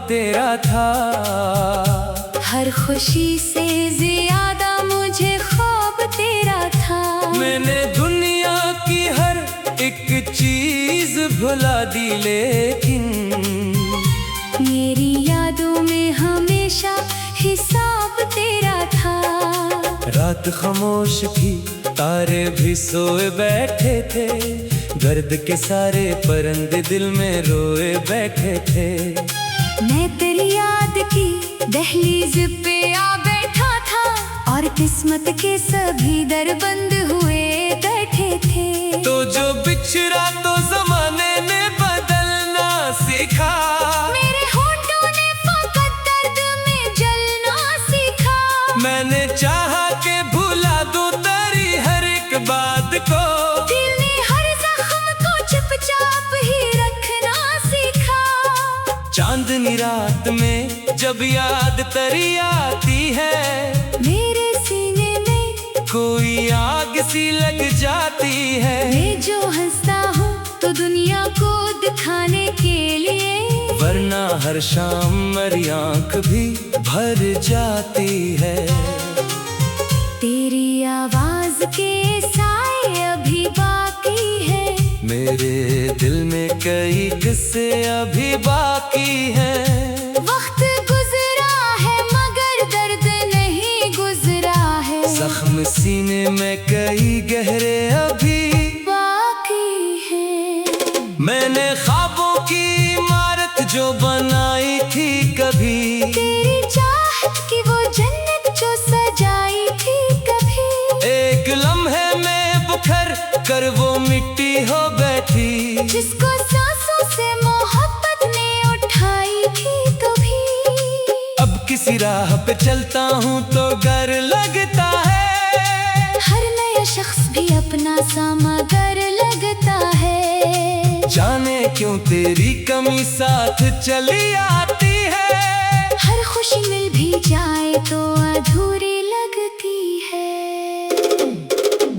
तेरा था। हर खुशी से ज्यादा मुझे ख्वाब तेरा था। मैंने दुनिया की हर एक चीज भुला दी, लेकिन मेरी यादों में हमेशा हिसाब तेरा था। रात खामोश थी, तारे भी सोए बैठे थे, दर्द के सारे परिंदे दिल में रोए बैठे थे। मैं तेरी याद की दहलीज पे आ बैठा था, और किस्मत के सभी दर बंद हुए बैठे थे। तो जो बिछड़ा तो जमाने ने बदलना सीखा, मेरे होंठों ने फकत दर्द में जलना सीखा। मैंने चाहा के भुला दूं तेरी हर एक बात को, दिल ने हर जख्म को चुपचाप ही रखना सीखा। चांदनी रात में जब याद तेरी आती है, मेरे सीने में कोई आग सी लग जाती है। मैं जो हंसता हूँ तो दुनिया को दिखाने के लिए, वरना हर शाम मेरी आंख भी भर जाती है। तेरी आवाज के साए अभी बाकी है, मेरे दिल में कई किस्से अभी बाकी हैं। वक्त गुजरा है मगर दर्द नहीं गुजरा है, जख्म सीने में कई गहरे अभी बाकी है। मैंने ख्वाबों की इमारत जो बनाई थी कभी, तेरी चाहत की वो जन्नत जो सजाई थी कभी, एक लम्हे में बुखर कर वो मिट्टी हो बैठी, जिसको सांसों से मोहब्बत ने उठाई थी कभी। अब किसी राह पे चलता हूँ तो डर लगता है, हर नया शख्स भी अपना सा मगर लगता है। जाने क्यों तेरी कमी साथ चली आती है, हर खुशी मिल भी जाए तो अधूरी लगती है।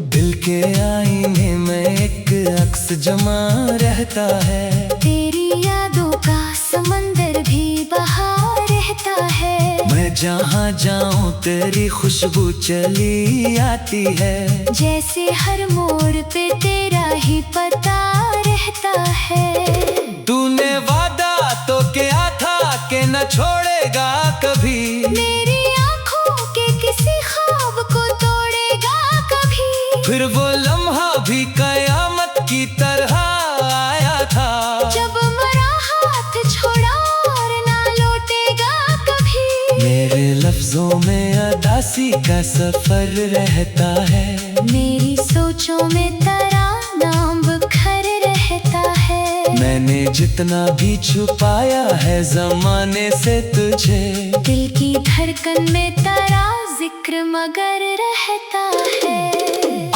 दिल के आईने में एक अक्स जमा रहता है, तेरी यादों का समंदर भी बहा रहता है। मैं जहाँ जाऊँ तेरी खुशबू चली आती है, जैसे हर मोड़ पे तेरा ही पता रहता है। तूने वादा तो किया था कि न छोड़ेगा कभी, मेरी आँखों के किसी ख्वाब को तोड़ेगा कभी। फिर वो लम्हा भी कयामत की तरह आया था, जब मरा हाथ छोड़ा और ना लौटेगा कभी। मेरे लफ्जों में अदासी का सफर रहता है, मेरी सोचों में तेरा नाम बिखर रहता है। मैंने जितना भी छुपाया है जमाने से तुझे, दिल की धड़कन में तेरा जिक्र मगर रहता है।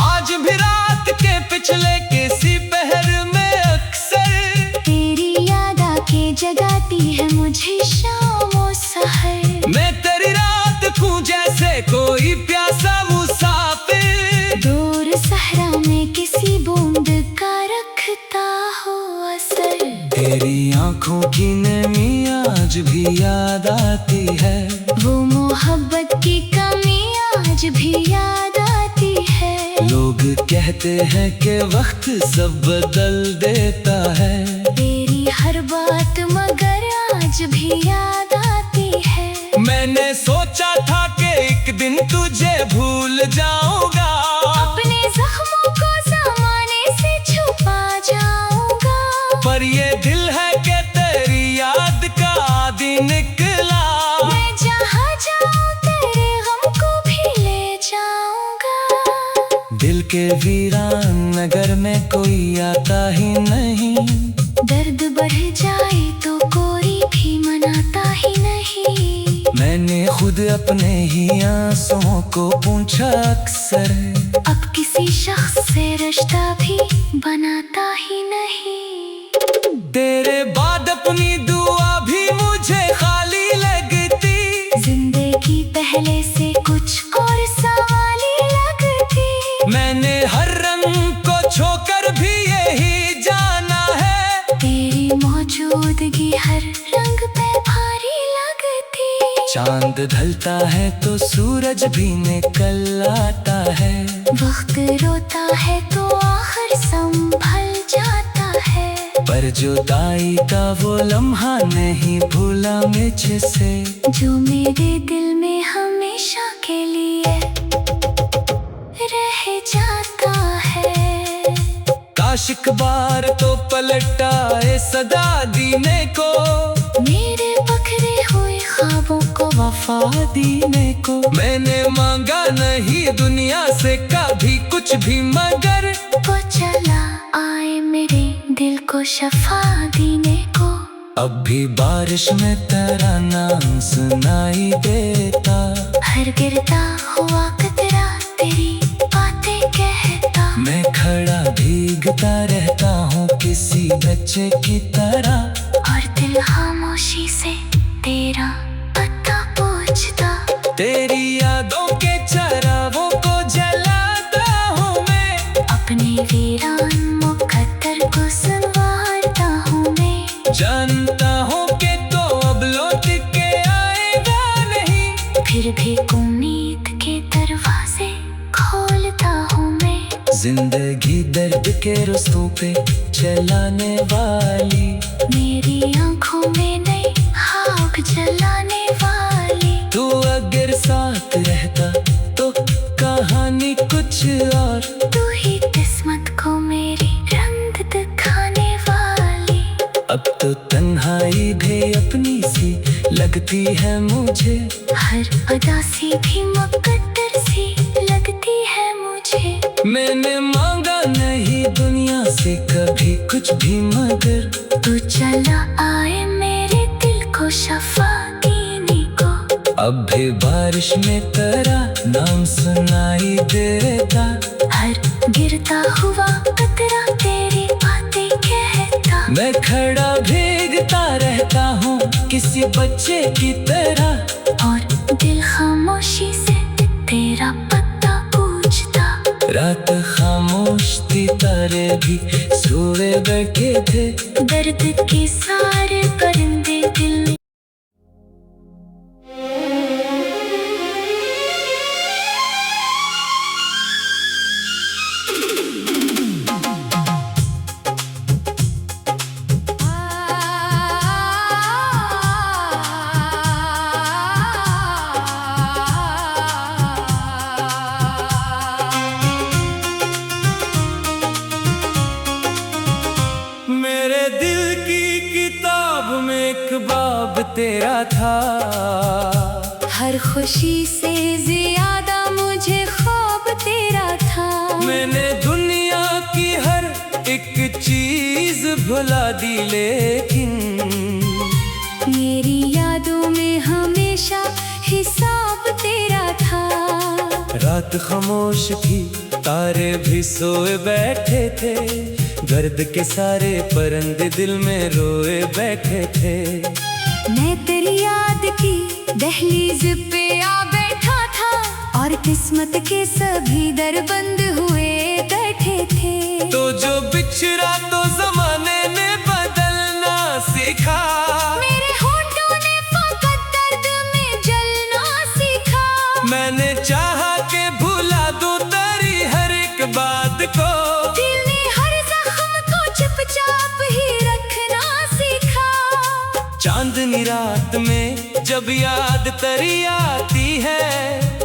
आज भी रात के पिछले किसी पहर में अक्सर तेरी याद आके जगाती है मुझे शामों सहर। मैं तेरी रात को जैसे कोई प्यासा मुसाफिर, दूर सहरा में किसी बूंद का रखता हो असर। तेरी आंखों की नमी आज भी याद आती है, वो मोहब्बत की कमी आज भी याद आती है। लोग कहते हैं कि वक्त सब बदल देता है, तेरी हर बात मगर आज भी याद आती है। मैंने सोचा था कि एक दिन तुझे भूल जाऊंगा, अपने जख्मों को ज़माने से छुपा जाऊंगा, पर ये दिल है कि तेरी याद का आदि निकला। मैं जहाँ जाऊँ तेरे गम को भी ले जाऊंगा। दिल के वीरान नगर में कोई आता ही नहीं, दर्द बढ़ जाए तो कोई भी मनाता ही नहीं। मैंने खुद अपने ही आंसुओं को पूछा अक्सर, अब किसी शख्स से रिश्ता भी बनाता ही नहीं। तेरे बाद अपनी दुआ भी मुझे खाली लगती, जिंदगी पहले से कुछ और सवाली लगती। मैंने हर रंग को छोकर भी यही जाना है, तेरी मौजूदगी हर रंग पे भारी चांद ढलता है तो सूरज भी निकल आता है। वक्त रोता है तो आखिर संभल जाता है। पर जुदाई का वो लम्हा नहीं भूला मुझसे, जो मेरे दिल में हमेशा के लिए रह जाता है। काश एक बार तो पलटाए सदा दीने को, मेरे बखरे हुए ख्वाबों को वफा दीने को। मैंने मांगा नहीं दुनिया से कभी कुछ भी, मगर वो चला आए मेरे दिल को शफा देने को। अब भी बारिश में तेरा नाम सुनाई देता, हर गिरता हुआ कतरा तेरी बातें कहता। मैं खड़ा भीगता रहता हूँ किसी बच्चे की तरह, और दिल खामोशी से तेरा पता पूछता। तेरी यादों के चरागों को जलाता हूँ मैं, अपने वीरान मुकद्दर को संवारता हूँ मैं। जानता हूँ कि तो अब लौट के आएगा नहीं, फिर भी उम्मीद के दरवाजे खोलता हूँ मैं। जिंदगी दर्द के रास्तों पे चलाने वाली, मेरी आंखों में नई आग जलाने वाली। तू अगर साथ रहता तो कहानी कुछ और, तू ही किस्मत को मेरी रंग दिखाने वाली। अब तो तन्हाई भी अपनी सी लगती है मुझे, हर अदासी भी मुकद्दर सी लगती है मुझे। मैंने मांगा नहीं दुनिया से कभी कुछ भी, मगर तू चला आए मेरे दिल को शफा देने को। अब भी बारिश में तेरा नाम सुनाई देता, हर गिरता हुआ कतरा तेरी बातें कहता। मैं खड़ा भीगता रहता हूँ किसी बच्चे की तरह, और दिल खामोशी से तेरा पता पूछता। रात खामोश थी, तारे भी सोए बैठे थे, दर्द के सारे परिंदे दिल में। मेरे दिल की किताब में एक बाब तेरा था, हर खुशी से ज्यादा मुझे ख्वाब तेरा था। मैंने दुनिया की हर एक चीज भुला दी, लेकिन मेरी यादों में हमेशा हिसाब तेरा था। रात खामोश थी, तारे भी सोए बैठे थे, दर्द के सारे परिंदे दिल में रोए बैठे थे। मैं तेरी याद की दहलीज पे आ बैठा था, और किस्मत के सभी दर बंद हुए बैठे थे। तो जो बिछड़ा तो जमाने ने बदलना सीखा, मेरे होंठों ने फकत दर्द में जलना सीखा। मैंने चाहा कि भुला दूं तेरी हर एक बात को, दिल ने हर जख्म को चुपचाप ही रखना सीखा। चांदनी रात में जब याद तेरी आती है,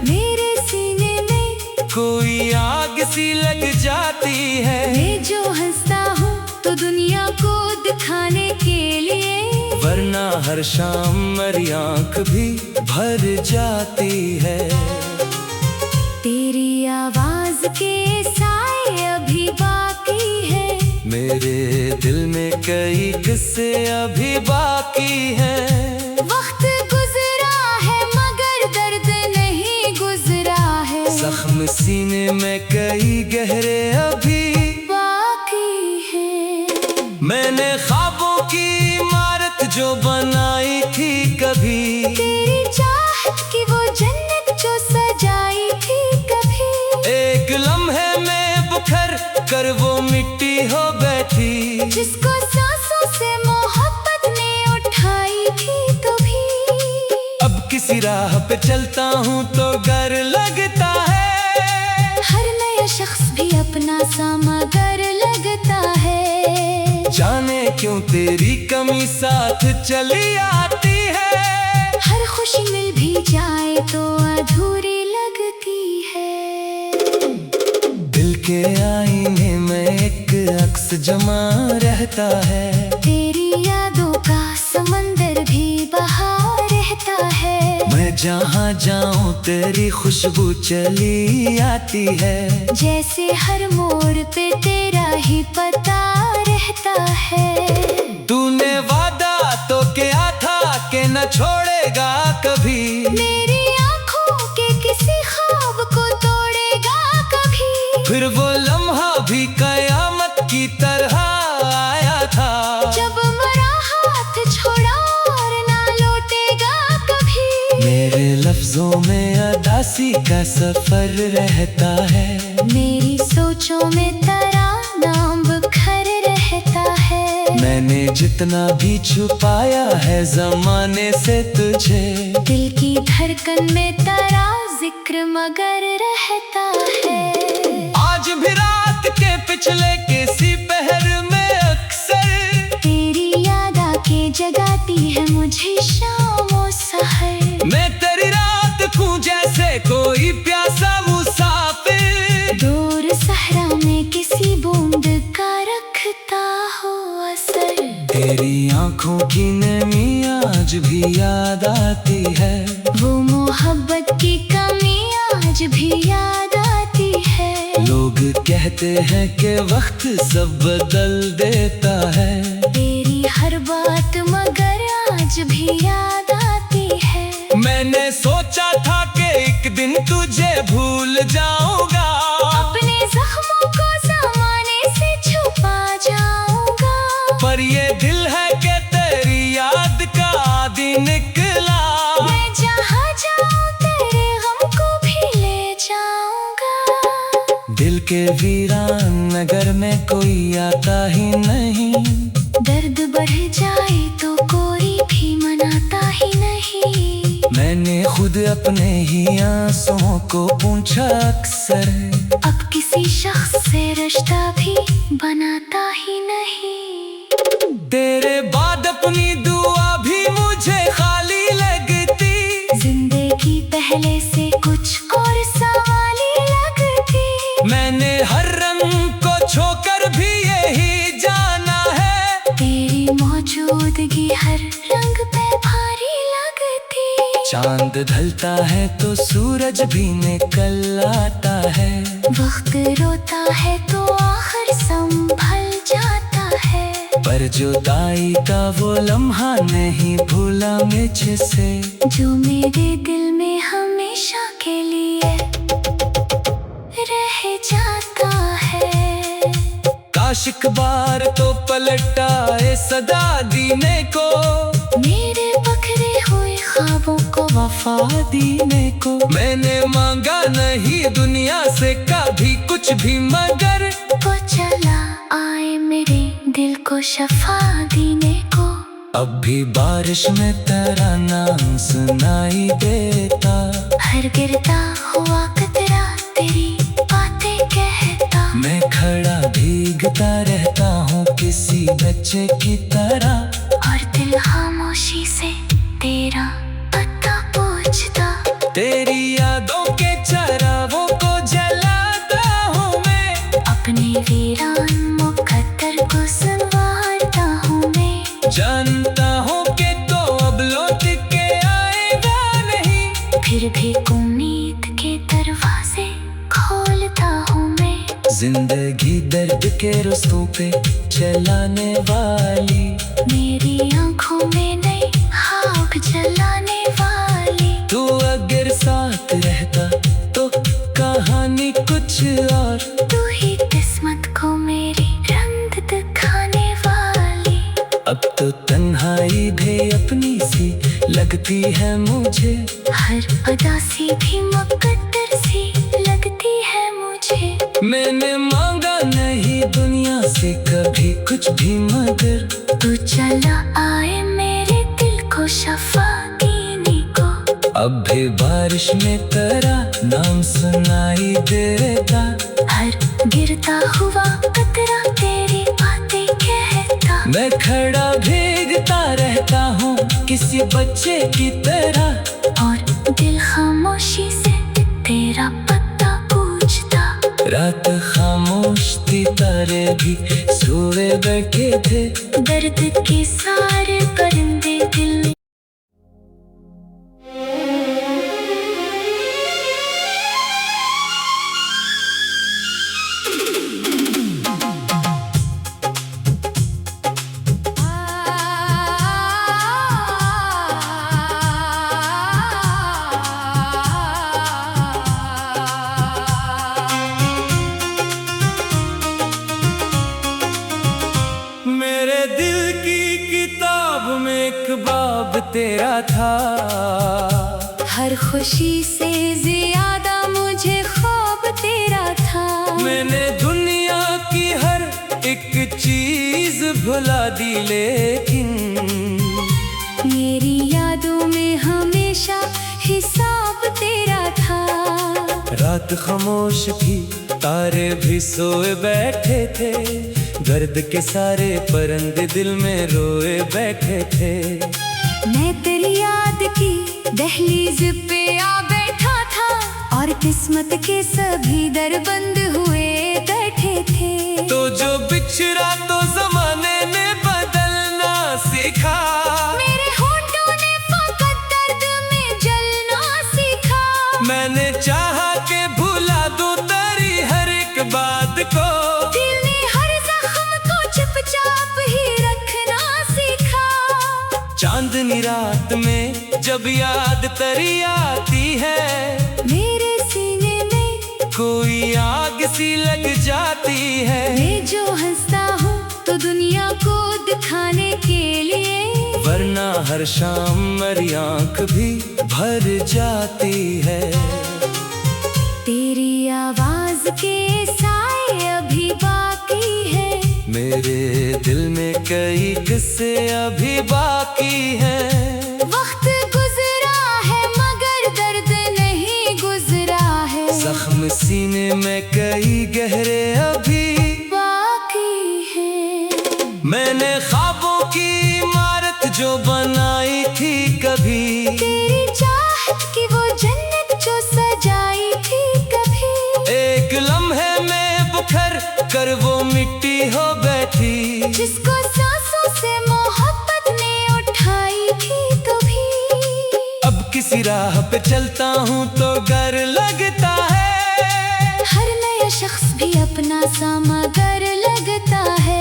मेरे सीने में कोई आग सी लग जाती है। मैं जो हंसता हूँ तो दुनिया को दिखाने के लिए, वरना हर शाम मेरी आंख भी भर जाती है। तेरी आवाज के साए अभी बाकी है, मेरे दिल में कई किस्से अभी बाकी हैं। वक्त गुजरा है मगर दर्द नहीं गुजरा है। जख्म सीने में कई गहरे अभी बाकी है। मैंने ख्वाबों की इमारत जो बनाई थी कभी, तेरी चाहत की वो जन्नत जो सजाई थी कभी, एक लम्हे में बुखर कर वो मिट्टी हो बैठी, जिसको सांसों से मोहब्बत ने उठाई थी कभी। अब किसी राह पे चलता हूँ तो गर लगता है। हर नया शख्स भी अपना सा मगर लगता है। जाने क्यों तेरी कमी साथ चली आती है। हर खुशी मिल भी जाए तो अधूरी लगती है। दिल के आईने में एक अक्स जमा रहता है। तेरी यादों का समंदर भी बहा रहता है। मैं जहाँ जाऊँ तेरी खुशबू चली आती है। जैसे हर मोड़ पे तेरा ही पता रहता है। तूने वादा तो किया था कि न छोड़ेगा कभी। मेरी आँखों के किसी ख्वाब को तोड़ेगा कभी। फिर वो लम्हा भी कयामत की तरह आया था। जब मरा हाथ छोड़ा और ना लौटेगा कभी। मेरे लफ्जों में अदासी का सफर रहता है। मेरी सोचों में तराना बिखर रहता है। मैंने जितना भी छुपाया है जमाने से तुझे। दिल की धड़कन में तेरा जिक्र मगर रहता है। आज भी रात के पिछले किसी पहर में अक्सर तेरी याद आके जगाती है मुझे शामों सहर। मैं तेरी रात को जैसे कोई प्यासा मुसाफिर। दूर सहरा में किसी बूंद का रखता हो असर। तेरी आंखों की नमी आज भी याद आती है। वो मोहब्बत की कमी आज भी याद आती है। लोग कहते हैं कि वक्त सब बदल देता है। तेरी हर बात मगर आज भी याद आती है। मैंने सोचा था कि एक दिन तुझे भूल जाऊंगा। अपने जख्मों को ज़माने से छुपा जाऊंगा। पर ये दिल है कि तेरी याद का आदि निकला। मैं जहाँ जाऊँ तेरे गम को भी ले जाऊंगा। दिल के वीरान नगर में कोई आता ही नहीं। दर्द बढ़ जाए तो कोई भी मनाता ही नहीं। मैंने खुद अपने ही आंसुओं को पूछा अक्सर। अब किसी शख्स से रिश्ता भी बनाता ही नहीं। तेरे बाद अपनी दुआ भी मुझे खाली लगती। जिंदगी पहले से कुछ और सवाली लगती। मैंने हर रंग को छोकर भी यही जाना है। तेरी मौजूदगी हर रंग पे भारी लगती। चांद ढलता है तो सूरज भी निकल आता है। वक्त रोता है तो आखिर संभल जाता है। पर जुदाई का वो लम्हा नहीं भूला मुझसे। जो मेरे दिल में हमेशा के लिए रह जाता है। काश एक बार तो पलटाए सदा दीने को। मेरे पकड़े हुए ख्वाबों को वफा दीने को। मैंने मांगा नहीं दुनिया से कभी कुछ भी मगर वो चला आए मेरे दिल को शफा देने को। अब भी बारिश में तेरा नाम सुनाई देता। हर गिरता हुआ कतरा तेरी बातें कहता। मैं खड़ा भीगता रहता हूँ किसी बच्चे की तरह। और दिल खामोशी से तेरा पता पूछता। तेरी यादों के चरागों को जलाता हूँ मैं। अपने वीरान मुकद्दर को संवारता हूँ मैं। जानता हूँ कि तो अब लौट के आएगा नहीं। फिर भी उम्मीद के दरवाजे खोलता हूँ मैं। जिंदगी दर्द के रस्तों पे चलाने वाली। मेरी आंखों में नई आग जलाने वाली। तू अगर साथ रहता तो कहानी कुछ और। तू ही किस्मत को मेरी रंग दिखाने वाली। अब तो तन्हाई भी अपनी सी लगती है मुझे। हर उदासी भी मुकद्दर सी लगती है मुझे। मैंने मांगा नहीं दुनिया से कभी कुछ भी मगर तू चला आए मेरे दिल को शफा देने को। अब भी बारिश में तेरा नाम सुनाई देता, हर गिरता हुआ कतरा तेरी बातें कहता। मैं खड़ा भीगता रहता हूँ किसी बच्चे की तरह, और दिल खामोशी से तेरा पता पूछता। रात खामोश थी, तारे भी सोए बैठे थे, दर्द के सारे परिंदे दिल में। मेरे दिल की किताब में एक बाब तेरा था, हर खुशी से ज्यादा मुझे ख्वाब तेरा था। मैंने दुनिया की हर एक चीज भुला दी, लेकिन मेरी यादों में हमेशा हिसाब तेरा था। रात खामोश थी, तारे भी सोए बैठे थे, दर्द के सारे परिंदे दिल में रोए बैठे थे। मैं तेरी याद की दहलीज पे आ बैठा था, और किस्मत के सभी दर बंद हुए बैठे थे। तो जो बिछड़ा तो जमाने ने बदलना सीखा, मेरे होठों ने फकत दर्द में जलना सीखा। मैंने चाहा के भुला दूं तेरी हर एक बात को, दिल ने हर जख्म को चुपचाप ही रखना सीखा। चांदनी रात में जब याद तेरी आती है, मेरे सीने में कोई आग सी लग जाती है। मैं जो हंसता हूँ तो दुनिया को दिखाने के लिए, वरना हर शाम मेरी आंख भी भर जाती है। तेरी आवाज के साए अभी बाकी है, मेरे दिल में कई किस्से अभी बाकी हैं। वक्त गुजरा है मगर दर्द नहीं गुजरा है, जख्म सीने में कई गहरे अभी बाकी है। मैंने ख्वाबों की इमारत जो बनाई थी कभी, तेरी चाहत की वो जन्नत जो सजाई थी कभी, एक लम्हे में बुखर कर वो मिट्टी हो बैठी, जिसको सांसों से मोहब्बत ने उठाई थी कभी। अब किसी राह पे चलता हूँ तो डर लगता है, हर नया शख्स भी अपना सा मगर लगता है।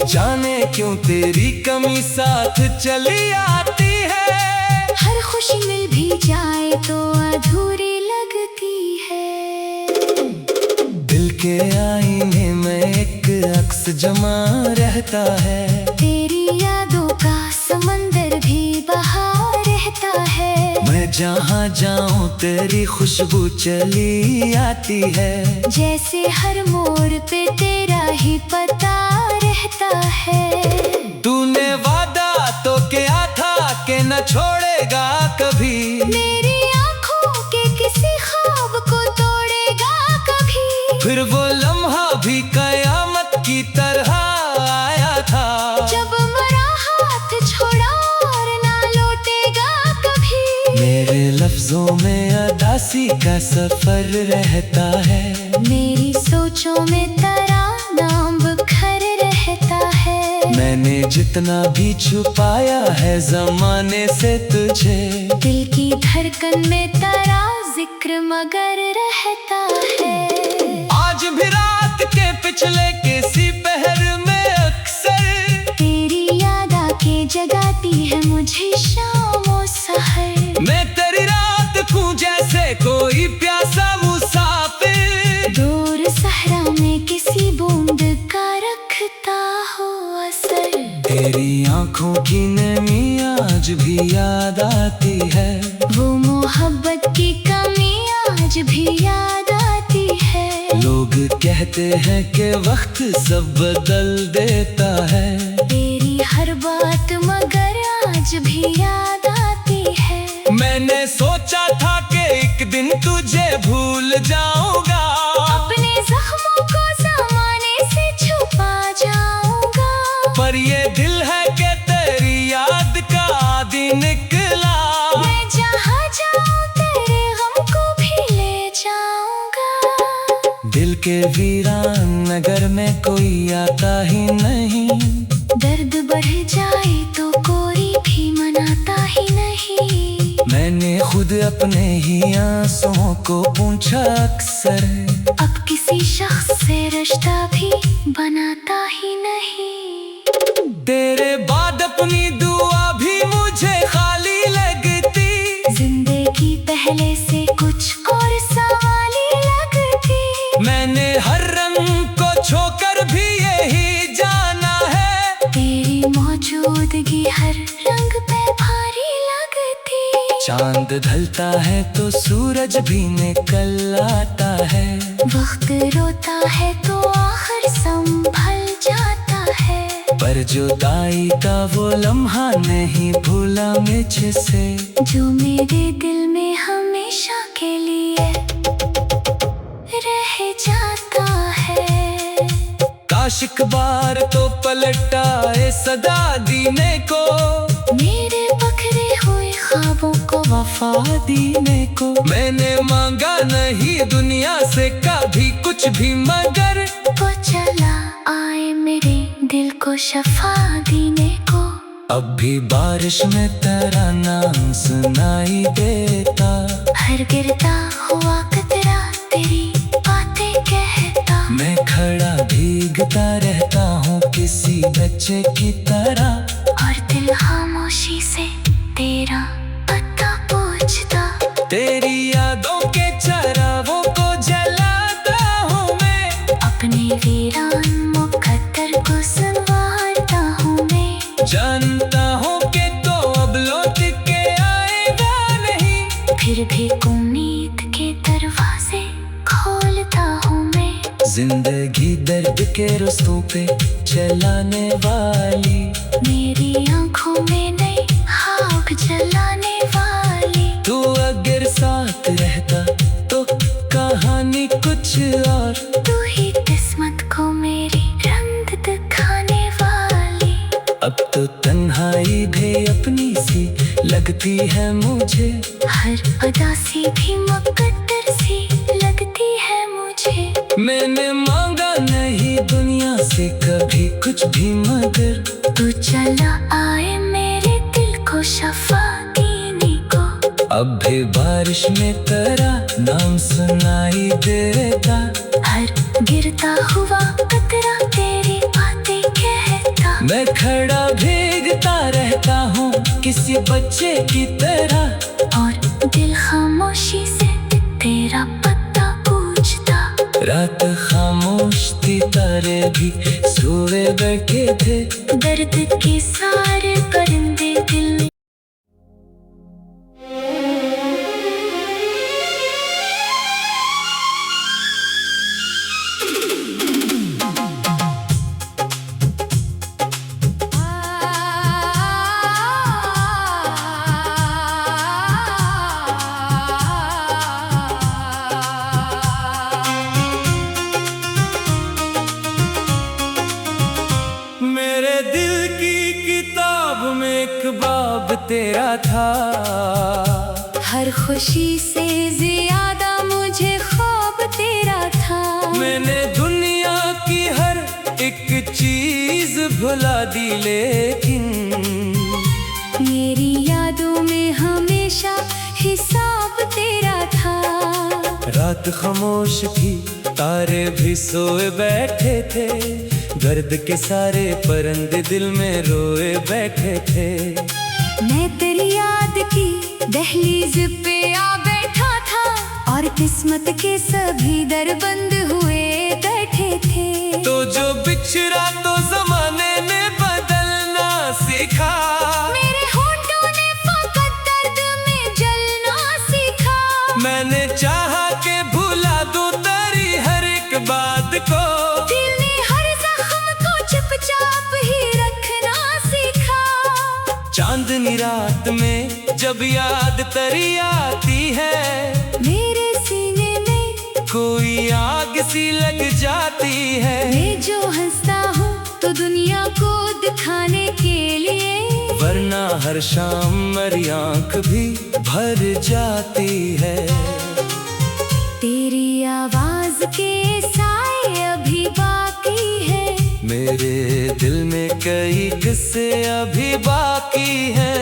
जाने क्यों तेरी कमी साथ चली आती है, हर खुशी मिल भी जाए तो अधूरी लगती है। दिल के आईने में एक अक्स जमा रहता है, तेरी यादों का समंदर भी बहा रहता है। मैं जहाँ जाऊँ तेरी खुशबू चली आती है, जैसे हर मोड़ पे तेरा ही पता रहता है। तूने वादा तो किया था कि न छोड़ेगा कभी, मेरी आंखों के किसी ख्वाब को तोड़ेगा कभी। फिर वो लम्हा भी कयामत की तरह आया था, जब मरा हाथ छोड़ा और ना लौटेगा कभी। मेरे लफ्जों में अदासी का सफर रहता है, मेरी सोचों में तेरा नाम बिखर रहता है। मैंने जितना भी छुपाया है जमाने से तुझे, दिल की धड़कन में तेरा जिक्र मगर रहता है। आज भी रात के पिछले किसी पहर में अक्सर तेरी याद आके जगाती है मुझे शामों सहर। मैं तेरी रात को जैसे कोई प्यासा मुसाफिर, दूर सहरा में किसी बूंद का रखता हो असर। तेरी आंखों की नमी आज भी याद आती है, वो मोहब्बत की कमी आज भी याद आती है। लोग कहते हैं कि वक्त सब बदल देता है, तेरी हर बात मगर आज भी याद आती है। मैं मैंने सोचा था कि एक दिन तुझे भूल जाऊंगा, अपने जख्मों को ज़माने से छुपा जाऊंगा। पर ये दिल है कि तेरी याद का आदि निकला। मैं जहाँ जाऊं तेरे गम को भी ले जाऊंगा। दिल के वीरान नगर में कोई आता ही नहीं, दर्द बढ़ जाए तो कोई भी मनाता ही नहीं। मैंने खुद अपने ही आंसुओं को पूछा अक्सर, अब किसी शख्स से रिश्ता भी बनाता ही नहीं। तेरे बाद अपनी दुआ भी मुझे खाली लगती, जिंदगी पहले से कुछ और सवाली लगती। मैंने हर रंग को छोकर भी यही जाना है, तेरी मौजूदगी हर रंग पे भारी लगती। चांद ढलता है तो सूरज भी निकल आता है, वक्त रोता है तो आखिर संभल जाता है। पर जुदाई का वो लम्हा नहीं भूला मुझसे, जो मेरे दिल में हमेशा के लिए रह जाता है। काश एक बार तो पलटाए सदा दीने को, मेरे पकड़े हुए ख्वाबों को वफा दीने को। मैंने मांगा नहीं दुनिया से कभी कुछ भी, मगर वो चला आए मेरे दिल को शफा देने को। अब भी बारिश में तेरा नाम सुनाई देता, हर गिरता हुआ कतरा तेरी बातें कहता। मैं खड़ा भीगता रहता हूँ किसी बच्चे की तरह, और दिल खामोशी से तेरा पता पूछता। तेरी यादों के चरागों को जलाता हूँ मैं, अपने वीरान मुकद्दर को संवारता हूँ मैं। जानता हूँ कि तो अब लौट के आएगा नहीं, फिर भी उम्मीद के दरवाजे खोलता हूँ मैं। जिंदगी दर्द के रस्तों पे चलाने वाली, मेरी आंखों में नई आग जलाने वाली। तू अगर साथ रहता तो कहानी कुछ और, तू ही किस्मत को मेरी रंग दिखाने वाली। अब तो तन्हाई भी अपनी सी लगती है मुझे, हर उदासी भी मुकद्दर सी लगती है मुझे। मैंने मांगा नहीं दुनिया से कभी कुछ भी, मगर तू चला आए मेरे दिल को शफा देने को। अब भी बारिश में तेरा नाम सुनाई देता, हर गिरता हुआ कतरा तेरी बातें कहता। मैं खड़ा भीगता रहता हूँ किसी बच्चे की तरह, और दिल खामोशी से तेरा पता पूछता। रात खामोश थी तारे भी सोए बैठे थे, दर्द के सारे परिंदे दिल मेरे दिल की किताब में एक बाब तेरा था, हर खुशी से ज्यादा मुझे ख्वाब तेरा था। मैंने दुनिया की हर एक चीज भुला दी, लेकिन मेरी यादों में हमेशा हिसाब तेरा था। रात खामोश थी तारे भी सोए बैठे थे, दर्द के सारे परिंदे दिल में रोए बैठे थे। मैं तेरी याद की दहलीज पे आ बैठा था, और किस्मत के सभी दर बंद हुए बैठे थे। तो जो बिछड़ा तो जमाने ने बदलना सीखा, मेरे होंठों ने फकत दर्द में जलना सीखा। मैंने चाहा के भुला दूं तेरी हर एक बात को, दिल ने हर जख्म को चुपचाप ही रखना सीखा। चांदनी रात में जब जब याद तेरी आती है, मेरे सीने में कोई आग सी लग जाती है। मैं जो हंसता हूँ तो दुनिया को दिखाने के लिए, वरना हर शाम मेरी आंख भी भर जाती है। तेरी आवाज के साए अभी बाकी है, मेरे दिल में कई किस्से अभी बाकी हैं।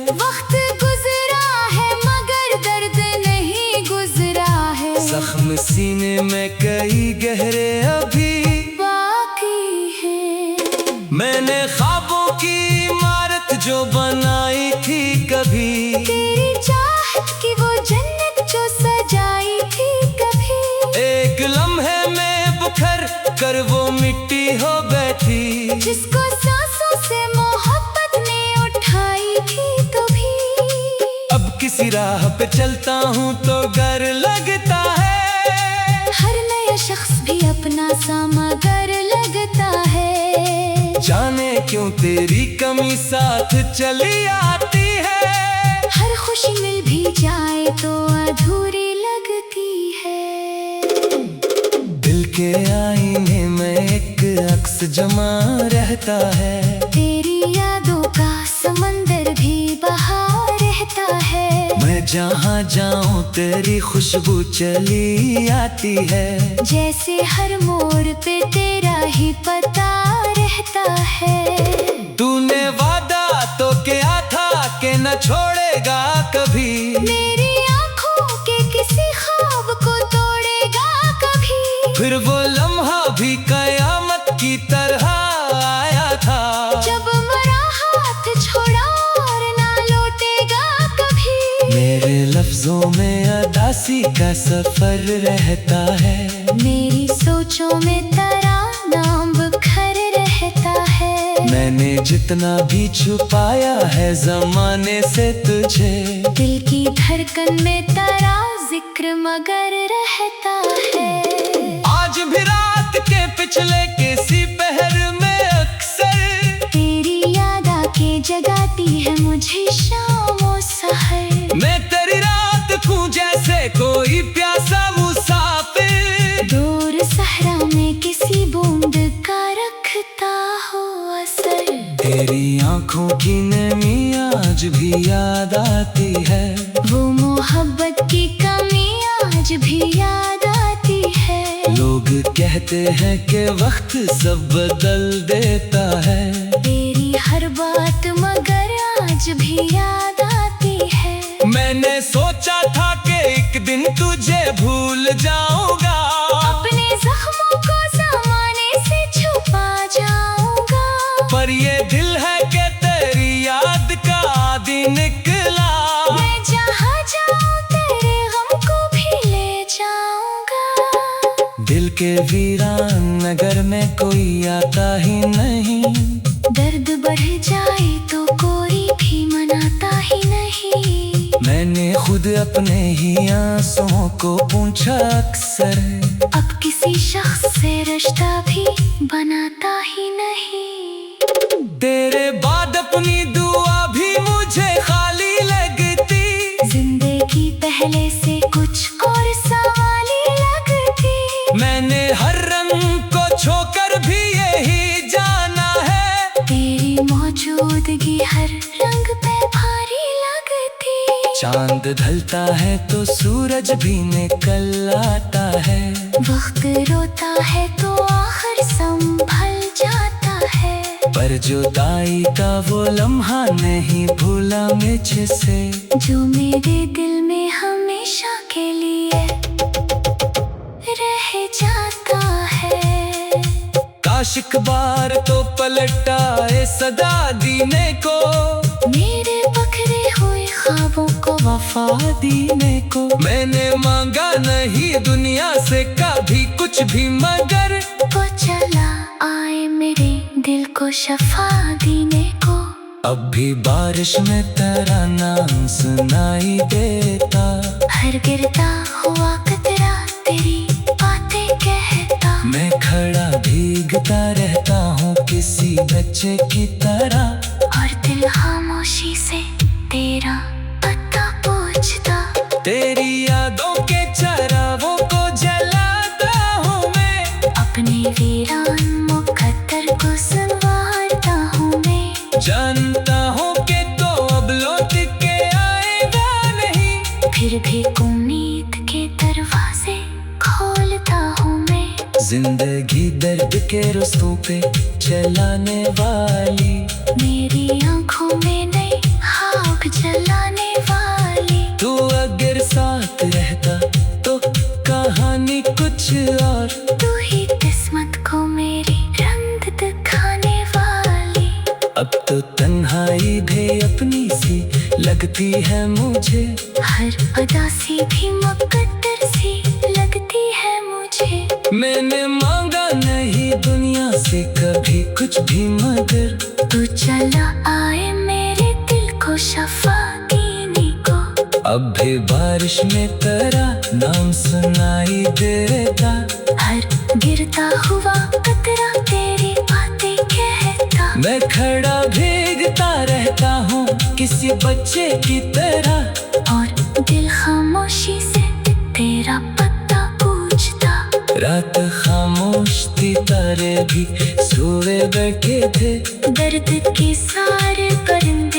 वक्त गुजरा है मगर दर्द नहीं गुजरा है, जख्म सीने में कई गहरे अभी बाकी है। मैंने ख्वाबों की इमारत जो बनाई थी कभी, तेरी चाहत की वो जन्नत जो सजाई थी कभी, एक लम्हे में बुखर कर वो मिट्टी हो बैठी। जिसको सांसों से मोहब्बत ने उठाई थी कभी। अब किसी राह पे चलता हूँ तो डर लगता है, हर नया शख्स भी अपना सा मगर लगता है। जाने क्यों तेरी कमी साथ चली आती है। हर खुशी मिल भी जाए तो अधूरी लगती है। दिल के आईने में एक अक्स जमा रहता है, तेरी यादों का समंदर भी बहा रहता है। मैं जहाँ जाऊँ तेरी खुशबू चली आती है। जैसे हर मोड़ पे तेरा ही पता रहता है। तूने वादा तो किया था कि न छोड़ेगा कभी, मेरी आँखों के किसी ख्वाब को तोड़ेगा कभी। फिर वो लम्हा भी कयामत की तरह आया था, जब मरा हाथ छोड़ा और ना लौटेगा कभी। मेरे लफ्जों में अदासी का सफर रहता है, मेरी सोचों में तेरा नाम बिखर रहता है। मैंने जितना भी छुपाया है जमाने से तुझे, दिल की धड़कन में तेरा जिक्र मगर रहता है। आज भी रात के पिछले किसी पहर में अक्सर तेरी याद आके जगाती है मुझे शामों सहर। मैं तेरी रात को जैसे कोई प्यासा मुसाफिर, दूर सहरा में किसी बूंद का रखता हो असर। तेरी आंखों की नमी आज भी याद आती है, वो मोहब्बत की कमी आज भी याद आती है। लोग कहते हैं कि वक्त सब बदल देता है, तेरी हर बात मगर आज भी याद आती है। मैंने सोचा था कि एक दिन तुझे भूल जाऊंगा, अपने जख्मों को ज़माने से छुपा जाऊंगा। पर ये दिल है कि तेरी याद का आदि निकला। मैं जहाँ जाऊँ तेरे गम को भी ले जाऊंगा। दिल के वीरान नगर में कोई आता ही नहीं, दर्द बढ़ जाए तो कोई भी मनाता ही नहीं। मैंने खुद अपने ही आंसुओं को पूछा अक्सर, अब किसी शख्स से रिश्ता भी बनाता ही नहीं। तेरे बाद अपनी दुआ भी मुझे खाली लगती, जिंदगी पहले से कुछ और सवाली लगती। मैंने हर रंग को छोकर भी यही जाना है, तेरी मौजूदगी हर रंग पे भारी लगती। चांद ढलता है तो सूरज भी निकल आता है, वक्त रोता है तो आखिर संभल जाता है। पर जुदाई का वो लम्हा नहीं भूला मुझसे, जो मेरे दिल में हमेशा के लिए रह जाता है। काश एक बार तो पलटाए सदा दीने को, मेरे बखरे हुए ख्वाबों को वफा दीने को। मैंने मांगा नहीं दुनिया से कभी कुछ भी, मगर वो चला आए मेरे दिल को शफा देने को। अब भी बारिश में तेरा नाम सुनाई देता, हर गिरता हुआ कतरा तेरी बातें कहता। मैं खड़ा भीगता रहता हूँ किसी बच्चे की तरह, और दिल खामोशी से तेरा तेरी यादों के चरागों को जलाता हूँ मैं, अपने वीरान मुकद्दर को संवारता हूँ मैं। जानता हूँ कि तो अब लौट के आएगा नहीं, फिर भी उम्मीद के दरवाजे खोलता हूँ मैं। जिंदगी दर्द के रास्तों पे चलाने वाली, मेरी आंखों में नई आग जलाने वाली। तू अगर साथ रहता तो कहानी कुछ और, तू ही किस्मत को मेरी रंग दिखाने वाली। अब तो तन्हाई भी अपनी सी लगती है मुझे, हर अदासी भी मुकद्दर सी लगती है मुझे। मैंने मांगा नहीं दुनिया से कभी कुछ भी, मगर तू चला आए मेरे दिल को शफा देने को। अब भी बारिश में तेरा नाम सुनाई देता, हर गिरता हुआ कतरा तेरी बातें कहता। मैं खड़ा भीगता रहता हूँ किसी बच्चे की तरह, और दिल खामोशी से तेरा पता पूछता। रात खामोश थी, तारे भी सोए बैठे थे, दर्द के सारे परिंदे